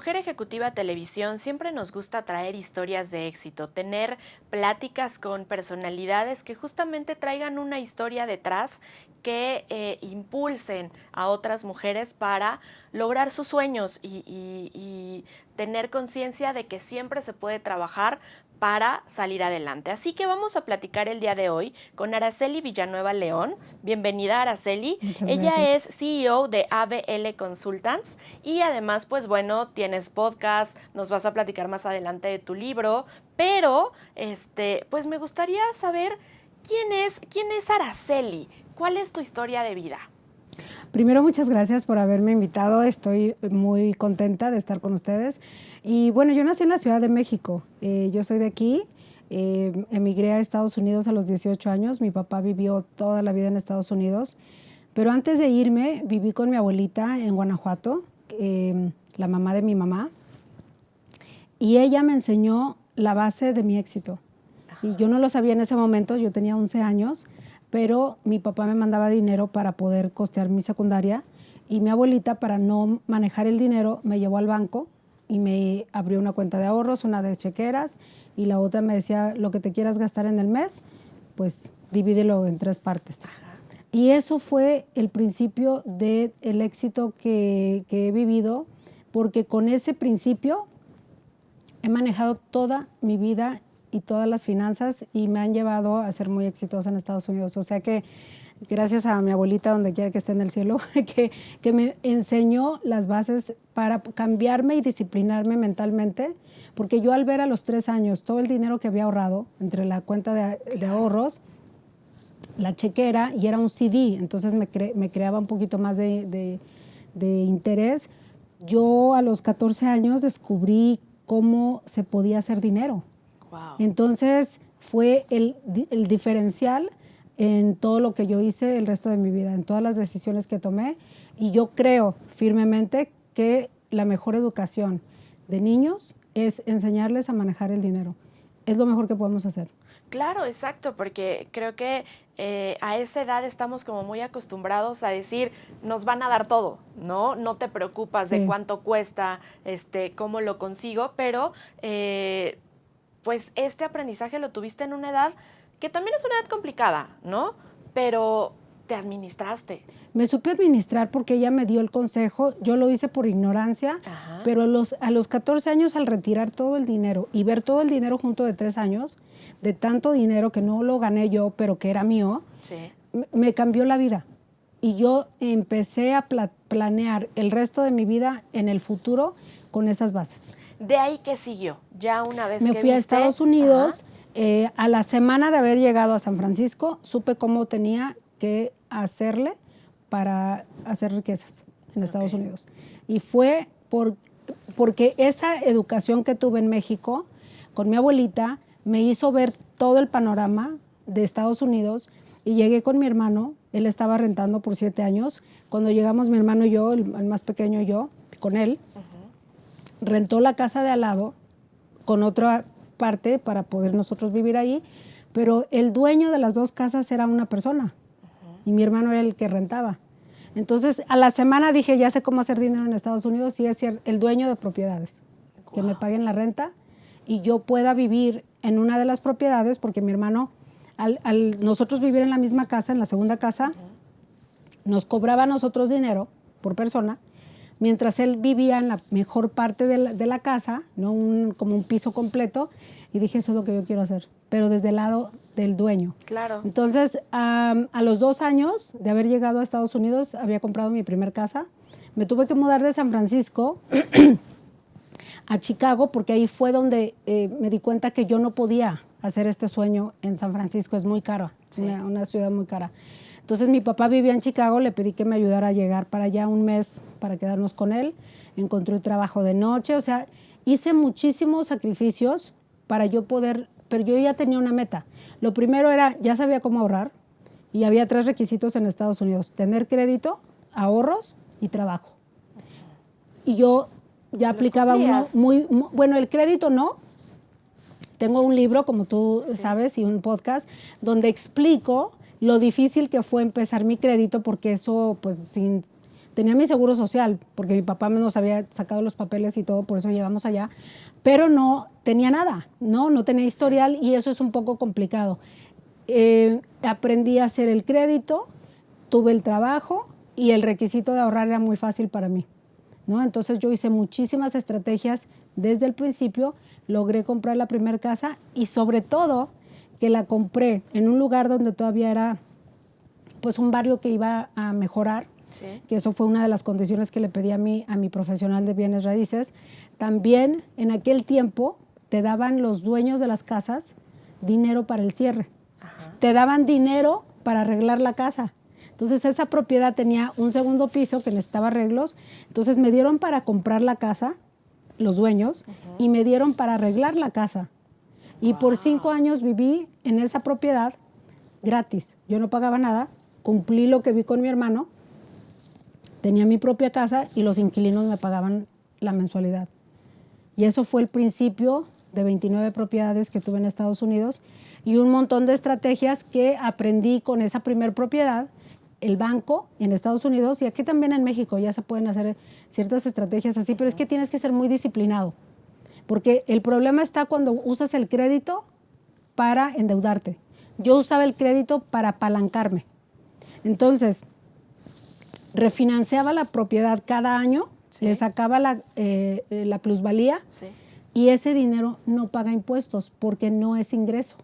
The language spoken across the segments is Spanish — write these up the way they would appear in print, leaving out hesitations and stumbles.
Mujer Ejecutiva Televisión siempre nos gusta traer historias de éxito, tener pláticas con personalidades que justamente traigan una historia detrás que impulsen a otras mujeres para lograr sus sueños y tener conciencia de que siempre se puede trabajar para salir adelante. Así que vamos a platicar el día de hoy con Araceli Villanueva León. Bienvenida, Araceli. Muchas Ella gracias. es CEO de ABL Consultants y además, pues bueno, tienes podcast, nos vas a platicar más adelante de tu libro, pero pues me gustaría saber quién es Araceli, cuál es tu historia de vida. Primero, muchas gracias por haberme invitado. Estoy muy contenta de estar con ustedes. Y bueno, yo nací en la Ciudad de México. Yo soy de aquí. Emigré a Estados Unidos a los 18 años. Mi papá vivió toda la vida en Estados Unidos. Pero antes de irme, viví con mi abuelita en Guanajuato, la mamá de mi mamá. Y ella me enseñó la base de mi éxito. Y yo no lo sabía en ese momento, yo tenía 11 años, pero mi papá me mandaba dinero para poder costear mi secundaria y mi abuelita, para no manejar el dinero, me llevó al banco y me abrió una cuenta de ahorros, una de chequeras, y la otra me decía: lo que te quieras gastar en el mes, pues divídelo en 3 partes. Y eso fue el principio del éxito que he vivido, porque con ese principio he manejado toda mi vida y todas las finanzas y me han llevado a ser muy exitosa en Estados Unidos. O sea que gracias a mi abuelita, donde quiera que esté en el cielo, que me enseñó las bases para cambiarme y disciplinarme mentalmente, porque yo al ver a los 3 años todo el dinero que había ahorrado entre la cuenta de ahorros, la chequera, y era un CD, entonces me creaba un poquito más de interés. Yo a los 14 años descubrí cómo se podía hacer dinero. Wow. Entonces fue el diferencial en todo lo que yo hice el resto de mi vida, en todas las decisiones que tomé. Y yo creo firmemente que la mejor educación de niños es enseñarles a manejar el dinero. Es lo mejor que podemos hacer. Claro, exacto, porque creo que a esa edad estamos como muy acostumbrados a decir, nos van a dar todo, ¿no? No te preocupas de cuánto cuesta, cómo lo consigo, pero pues este aprendizaje lo tuviste en una edad que también es una edad complicada, ¿no? Pero te administraste. Me supe administrar porque ella me dio el consejo. Yo lo hice por ignorancia, pero a los 14 años, al retirar todo el dinero y ver todo el dinero junto de 3 años, de tanto dinero que no lo gané yo, pero que era mío, me cambió la vida. Y yo empecé a planear el resto de mi vida en el futuro con esas bases. ¿De ahí qué siguió? Ya una vez me que fui viste, a Estados Unidos. A la semana de haber llegado a San Francisco, supe cómo tenía que hacerle para hacer riquezas en Estados Unidos. Y fue porque esa educación que tuve en México con mi abuelita me hizo ver todo el panorama de Estados Unidos. Y llegué con mi hermano, él estaba rentando por 7 años. Cuando llegamos mi hermano y yo, el más pequeño y yo, con él, rentó la casa de al lado con otra parte para poder nosotros vivir ahí, pero el dueño de las 2 casas era una persona y mi hermano era el que rentaba. Entonces, a la semana dije, ya sé cómo hacer dinero en Estados Unidos, y es el dueño de propiedades, que me paguen la renta y yo pueda vivir en una de las propiedades, porque mi hermano, al nosotros vivir en la misma casa, en la segunda casa, nos cobraba a nosotros dinero por persona, mientras él vivía en la mejor parte de la casa, ¿no? Como un piso completo, y dije, eso es lo que yo quiero hacer, pero desde el lado del dueño. Claro. Entonces, a los 2 años de haber llegado a Estados Unidos, había comprado mi primer casa. Me tuve que mudar de San Francisco a Chicago, porque ahí fue donde me di cuenta que yo no podía hacer este sueño en San Francisco, es muy caro, una ciudad muy cara. Entonces mi papá vivía en Chicago, le pedí que me ayudara a llegar para allá un mes para quedarnos con él. Encontré un trabajo de noche, o sea, hice muchísimos sacrificios para yo poder, pero yo ya tenía una meta. Lo primero era, ya sabía cómo ahorrar, y había 3 requisitos en Estados Unidos: tener crédito, ahorros y trabajo. Y yo ya aplicaba uno muy, bueno, el crédito no. Tengo un libro, como tú sabes, y un podcast donde explico lo difícil que fue empezar mi crédito, porque eso, pues, sin tenía mi seguro social, porque mi papá nos había sacado los papeles y todo, por eso llegamos allá, pero no tenía nada, no tenía historial y eso es un poco complicado. Aprendí a hacer el crédito, tuve el trabajo y el requisito de ahorrar era muy fácil para mí, ¿no? Entonces yo hice muchísimas estrategias desde el principio, logré comprar la primera casa y sobre todo que la compré en un lugar donde todavía era pues un barrio que iba a mejorar, sí, que eso fue una de las condiciones que le pedí a mi profesional de bienes raíces. También en aquel tiempo te daban los dueños de las casas dinero para el cierre. Ajá. Te daban dinero para arreglar la casa. Entonces esa propiedad tenía un segundo piso que necesitaba arreglos. Entonces me dieron para comprar la casa, los dueños, y me dieron para arreglar la casa. Y por 5 años viví en esa propiedad gratis. Yo no pagaba nada, cumplí lo que vi con mi hermano, tenía mi propia casa y los inquilinos me pagaban la mensualidad. Y eso fue el principio de 29 propiedades que tuve en Estados Unidos y un montón de estrategias que aprendí con esa primer propiedad, el banco en Estados Unidos y aquí también en México ya se pueden hacer ciertas estrategias así, pero es que tienes que ser muy disciplinado, porque el problema está cuando usas el crédito para endeudarte. Yo usaba el crédito para apalancarme. Entonces, refinanciaba la propiedad cada año, sí, le sacaba la plusvalía, sí, y ese dinero no paga impuestos porque no es ingreso,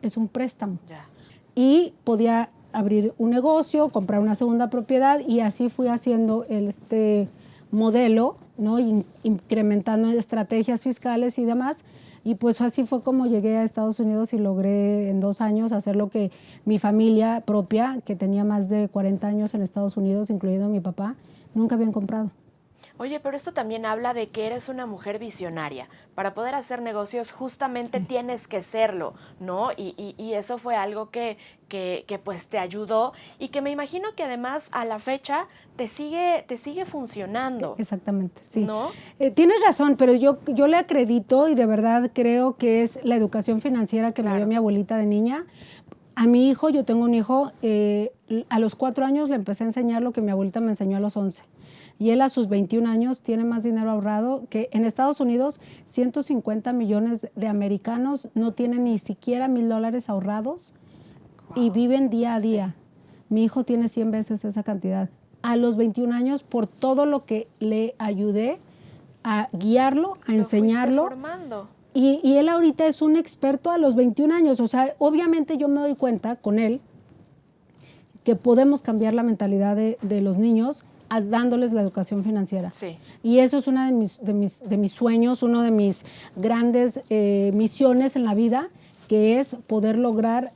es un préstamo. Ya. Y podía abrir un negocio, comprar una segunda propiedad y así fui haciendo este modelo, ¿no? Incrementando estrategias fiscales y demás. Y pues así fue como llegué a Estados Unidos y logré en 2 años hacer lo que mi familia propia, que tenía más de 40 años en Estados Unidos, incluyendo mi papá, nunca habían comprado. Oye, pero esto también habla de que eres una mujer visionaria. Para poder hacer negocios justamente sí, tienes que serlo, ¿no? Y eso fue algo que pues te ayudó y que me imagino que además a la fecha te sigue funcionando. Exactamente, sí. ¿No? Tienes razón, pero yo le acredito y de verdad creo que es la educación financiera que me dio mi abuelita de niña. A mi hijo, yo tengo un hijo, a los 4 años le empecé a enseñar lo que mi abuelita me enseñó a los 11. Y él a sus 21 años tiene más dinero ahorrado que en Estados Unidos 150 millones de americanos no tienen ni siquiera $1,000 ahorrados. Wow. Y viven día a día. Sí. Mi hijo tiene 100 veces esa cantidad. A los 21 años, por todo lo que le ayudé a guiarlo, a enseñarlo. Fuiste formando. Y él ahorita es un experto a los 21 años. O sea, obviamente yo me doy cuenta con él que podemos cambiar la mentalidad de los niños dándoles la educación financiera. Sí. Y eso es una de mis sueños, uno de mis grandes misiones en la vida, que es poder lograr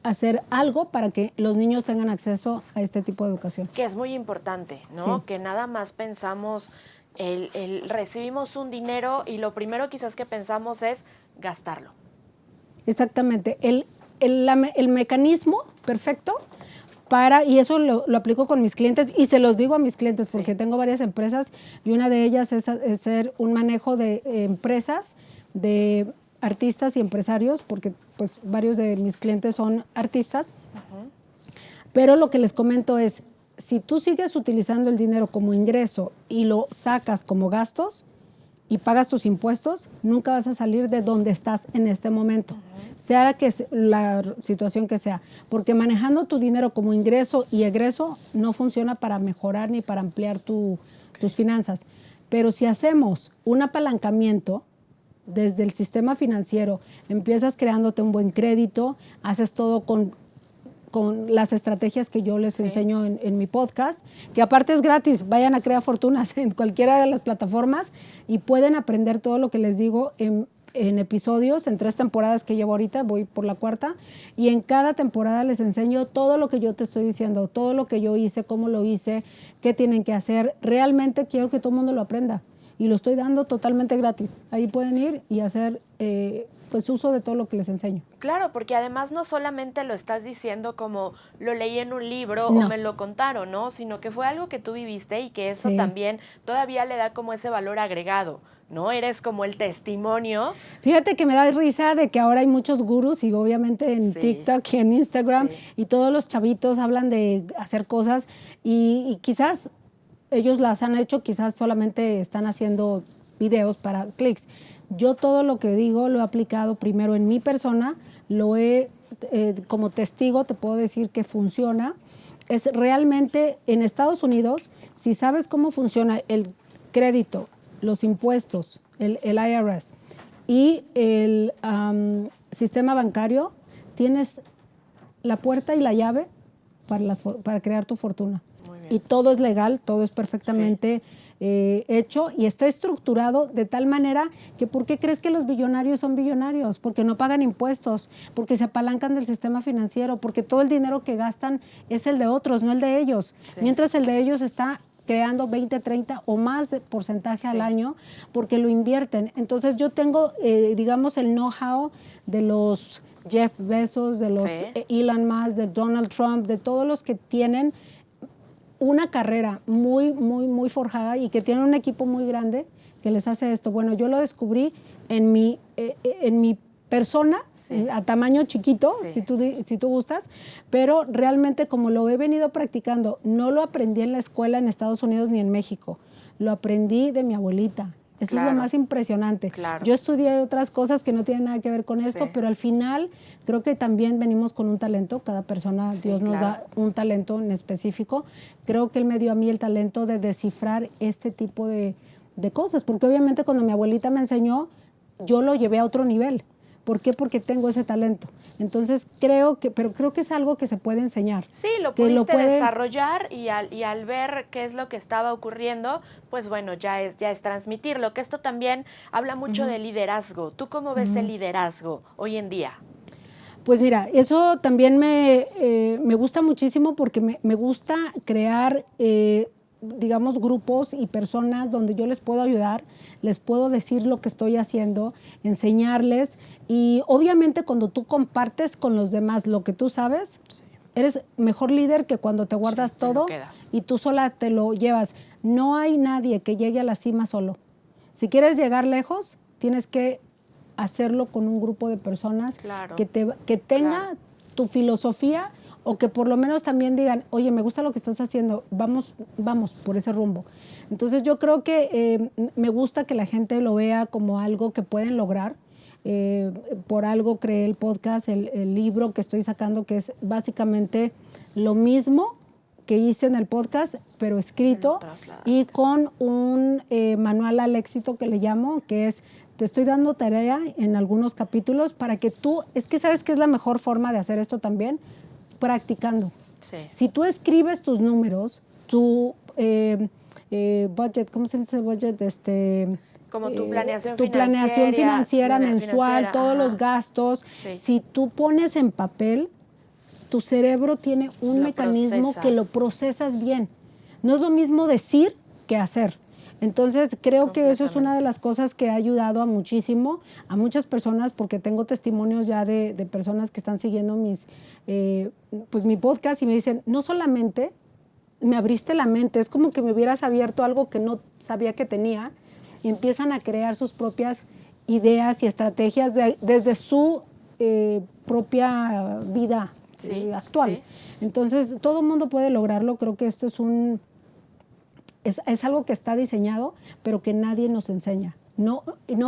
hacer algo para que los niños tengan acceso a este tipo de educación. Que es muy importante, ¿no? Sí. Que nada más pensamos, recibimos un dinero y lo primero quizás que pensamos es gastarlo. Exactamente. El mecanismo perfecto y eso lo aplico con mis clientes y se los digo a mis clientes sí, porque tengo varias empresas y una de ellas es hacer un manejo de empresas, de artistas y empresarios, porque pues varios de mis clientes son artistas. Uh-huh. Pero lo que les comento es, si tú sigues utilizando el dinero como ingreso y lo sacas como gastos y pagas tus impuestos, nunca vas a salir de donde estás en este momento. Uh-huh. Sea que la situación que sea, porque manejando tu dinero como ingreso y egreso no funciona para mejorar ni para ampliar tus finanzas. Pero si hacemos un apalancamiento desde el sistema financiero, empiezas creándote un buen crédito, haces todo con las estrategias que yo les enseño en mi podcast, que aparte es gratis, vayan a Crea Fortunas en cualquiera de las plataformas y pueden aprender todo lo que les digo en episodios, en 3 temporadas que llevo ahorita, voy por la 4ª, y en cada temporada les enseño todo lo que yo te estoy diciendo, todo lo que yo hice, cómo lo hice, qué tienen que hacer. Realmente quiero que todo el mundo lo aprenda y lo estoy dando totalmente gratis. Ahí pueden ir y hacer pues uso de todo lo que les enseño. Claro, porque además no solamente lo estás diciendo como lo leí en un libro o me lo contaron, ¿no? Sino que fue algo que tú viviste y que eso también todavía le da como ese valor agregado, ¿no? Eres como el testimonio. Fíjate que me da risa de que ahora hay muchos gurús y obviamente en TikTok y en Instagram y todos los chavitos hablan de hacer cosas y quizás ellos las han hecho, quizás solamente están haciendo videos para clics. Yo todo lo que digo lo he aplicado primero en mi persona, como testigo te puedo decir que funciona. Es realmente en Estados Unidos, si sabes cómo funciona el crédito, los impuestos, el IRS y el sistema bancario, tienes la puerta y la llave para crear tu fortuna. Y todo es legal, todo es perfectamente hecho y está estructurado de tal manera que ¿por qué crees que los billonarios son billonarios? Porque no pagan impuestos, porque se apalancan del sistema financiero, porque todo el dinero que gastan es el de otros, no el de ellos. Sí. Mientras el de ellos está creando 20, 30 o más de porcentaje al año porque lo invierten. Entonces yo tengo, digamos, el know-how de los Jeff Bezos, de los Elon Musk, de Donald Trump, de todos los que tienen una carrera muy, muy, muy forjada y que tienen un equipo muy grande que les hace esto. Bueno, yo lo descubrí en mi persona, a tamaño chiquito, si tú gustas, pero realmente como lo he venido practicando, no lo aprendí en la escuela en Estados Unidos ni en México, lo aprendí de mi abuelita. Eso es lo más impresionante. Claro. Yo estudié otras cosas que no tienen nada que ver con esto, pero al final creo que también venimos con un talento. Cada persona, Dios nos da un talento en específico. Creo que Él me dio a mí el talento de descifrar este tipo de cosas, porque obviamente cuando mi abuelita me enseñó, yo lo llevé a otro nivel. ¿Por qué? Porque tengo ese talento. Entonces creo que es algo que se puede enseñar. Sí, lo pudiste desarrollar y al ver qué es lo que estaba ocurriendo, pues bueno, ya es transmitirlo. Que esto también habla mucho de liderazgo. ¿Tú cómo ves el liderazgo hoy en día? Pues mira, eso también me gusta muchísimo porque me gusta crear digamos, grupos y personas donde yo les puedo ayudar, les puedo decir lo que estoy haciendo, enseñarles. Y obviamente cuando tú compartes con los demás lo que tú sabes, eres mejor líder que cuando te guardas todo y tú sola te lo llevas. No hay nadie que llegue a la cima solo. Si quieres llegar lejos, tienes que hacerlo con un grupo de personas que tenga tu filosofía, o que por lo menos también digan, oye, me gusta lo que estás haciendo, vamos por ese rumbo. Entonces yo creo que me gusta que la gente lo vea como algo que pueden lograr. Por algo creé el podcast, el libro que estoy sacando, que es básicamente lo mismo que hice en el podcast, pero escrito y con un manual al éxito que le llamo, que es, te estoy dando tarea en algunos capítulos para que tú, es que sabes que es la mejor forma de hacer esto también, practicando. Sí. Si tú escribes tus números, tu budget, ¿cómo se dice budget? Como tu planeación financiera mensual, todos los gastos. Si tú pones en papel, tu cerebro tiene un mecanismo que lo procesas bien. No es lo mismo decir que hacer. Entonces, creo que eso es una de las cosas que ha ayudado a muchas personas, porque tengo testimonios ya de personas que están siguiendo mi podcast y me dicen, no solamente me abriste la mente, es como que me hubieras abierto algo que no sabía que tenía, y empiezan a crear sus propias ideas y estrategias desde su propia vida actual. Sí. Entonces, todo el mundo puede lograrlo. Creo que esto es algo que está diseñado, pero que nadie nos enseña. No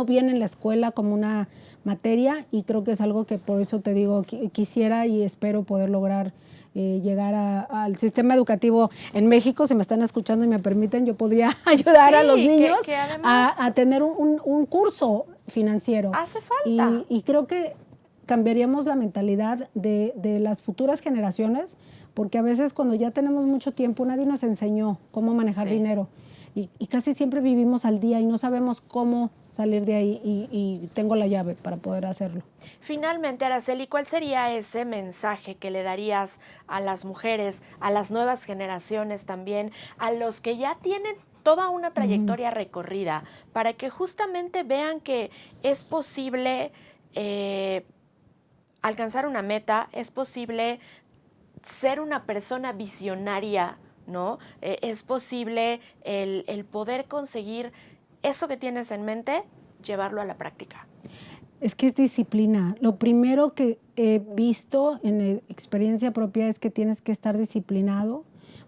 viene en la escuela como una materia, y creo que es algo que por eso te digo, quisiera y espero poder lograr llegar al sistema educativo en México. Si me están escuchando y me permiten, yo podría ayudar a los niños que a tener un curso financiero. Hace falta. Y creo que cambiaríamos la mentalidad de las futuras generaciones, porque a veces cuando ya tenemos mucho tiempo nadie nos enseñó cómo manejar dinero y casi siempre vivimos al día y no sabemos cómo salir de ahí, y tengo la llave para poder hacerlo. Finalmente, Araceli, ¿cuál sería ese mensaje que le darías a las mujeres, a las nuevas generaciones también, a los que ya tienen toda una trayectoria recorrida, para que justamente vean que es posible alcanzar una meta, es posible ser una persona visionaria, ¿no? Es posible el poder conseguir eso que tienes en mente, llevarlo a la práctica? Es que es disciplina. Lo primero que he visto en experiencia propia es que tienes que estar disciplinado,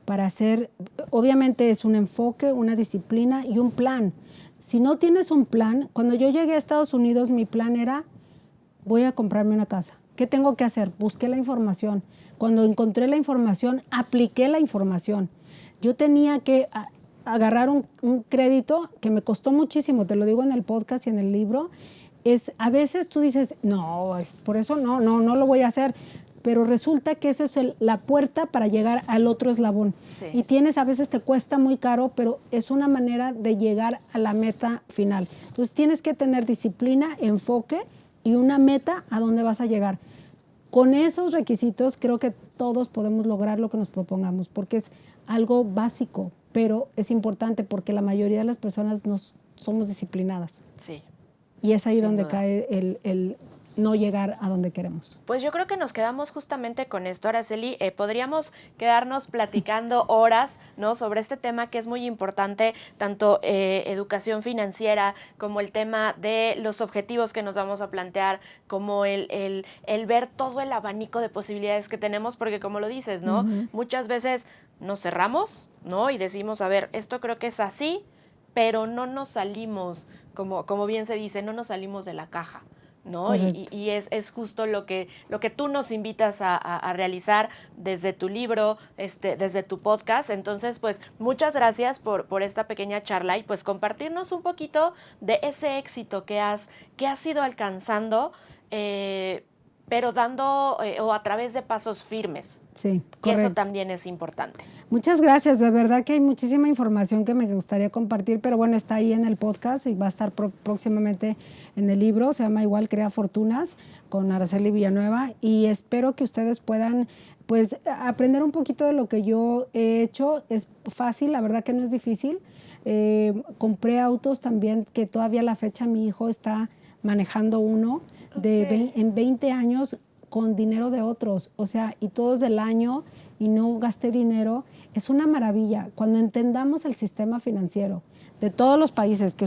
para hacer, obviamente es un enfoque, una disciplina y un plan. Si no tienes un plan, cuando yo llegué a Estados Unidos, mi plan era, voy a comprarme una casa. ¿Qué tengo que hacer? Busqué la información. Cuando encontré la información, apliqué la información. Yo tenía que agarrar un crédito que me costó muchísimo, te lo digo en el podcast y en el libro. A veces tú dices, no, por eso no lo voy a hacer. Pero resulta que eso es la puerta para llegar al otro eslabón. Sí. Y a veces te cuesta muy caro, pero es una manera de llegar a la meta final. Entonces tienes que tener disciplina, enfoque y una meta a dónde vas a llegar. Con esos requisitos creo que todos podemos lograr lo que nos propongamos, porque es algo básico, pero es importante porque la mayoría de las personas no somos disciplinadas. Sí. Y es ahí Sin donde duda. cae el no llegar a donde queremos. Pues yo creo que nos quedamos justamente con esto, Araceli. Podríamos quedarnos platicando horas, ¿no?, sobre este tema que es muy importante, tanto educación financiera como el tema de los objetivos que nos vamos a plantear, como el ver todo el abanico de posibilidades que tenemos, porque como lo dices, ¿no? Uh-huh. Muchas veces nos cerramos, ¿no? Y decimos, a ver, esto creo que es así, pero no nos salimos, como bien se dice, no nos salimos de la caja, ¿no? Y es justo lo que tú nos invitas a realizar desde tu libro, desde tu podcast. Entonces, pues, muchas gracias por esta pequeña charla y pues compartirnos un poquito de ese éxito que has ido alcanzando, pero dando o a través de pasos firmes. Sí, que correcto. eso también es importante. Muchas gracias, de verdad que hay muchísima información que me gustaría compartir, pero bueno, está ahí en el podcast y va a estar próximamente en el libro, se llama igual Crea Fortunas, con Araceli Villanueva, y espero que ustedes puedan pues aprender un poquito de lo que yo he hecho. Es fácil, la verdad que no es difícil. Compré autos también que todavía a la fecha mi hijo está manejando uno en 20 años con dinero de otros, o sea, y todos del año, y no gasté dinero. Es una maravilla. Cuando entendamos el sistema financiero de todos los países que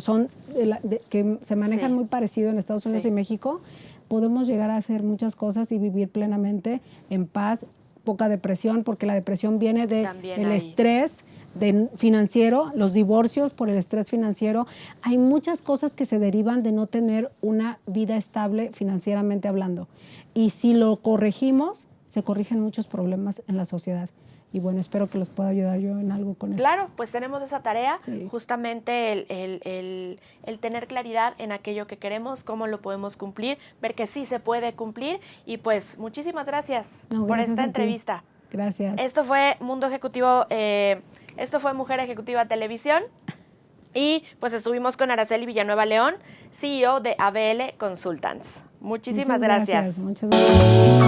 que se manejan muy parecido en Estados Unidos y México, podemos llegar a hacer muchas cosas y vivir plenamente en paz, poca depresión, porque la depresión viene del estrés financiero, los divorcios por el estrés financiero. Hay muchas cosas que se derivan de no tener una vida estable financieramente hablando. Y si lo corregimos, se corrigen muchos problemas en la sociedad. Y bueno, espero que los pueda ayudar yo en algo con esto. Claro, pues tenemos esa tarea, justamente el tener claridad en aquello que queremos, cómo lo podemos cumplir, ver que sí se puede cumplir. Y pues muchísimas gracias por esta entrevista. Gracias. Esto fue Mundo Ejecutivo, esto fue Mujer Ejecutiva Televisión. Y pues estuvimos con Araceli Villanueva León, CEO de ABL Consultants. Muchísimas gracias. Muchas gracias.